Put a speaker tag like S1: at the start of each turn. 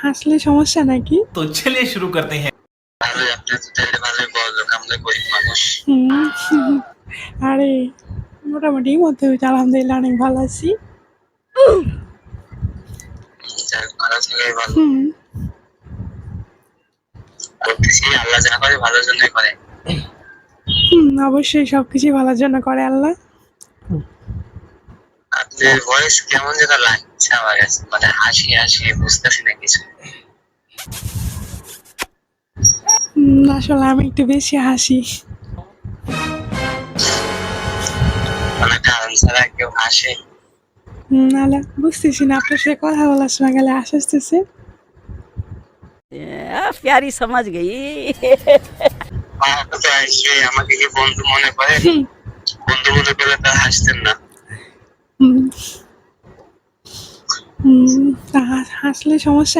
S1: হাসলে সমস্যা নাকি?
S2: तो चलिए शुरू करते हैं।
S1: হুম, আরে মোটামুটি মধ্যবিত্ত আলহামদুলিল্লাহ অনেক ভালো আছি। হুম, অবশ্যই সবকিছুই ভালোর জন্য করে আল্লাহ।
S3: আপনার ভয়েস কেমন যেন লাগছে আমার কাছে, মানে হাসি হাসি বুঝতেছি না কিছু।
S1: আসলে আমি একটু বেশি হাসি।
S3: মানে কারণ ছাড়া কেউ হাসে?
S1: নাহলে বুঝতেছি না আপনার সাথে কথা বলার সময় গেলে আসতেছে।
S4: प्यारी समझ गई।
S3: আমার তো আসবে, আমাকে কি বন্ধু মনে করে? বন্ধু মনে করে তো হাসতেন না।
S1: হাসলে সমস্যা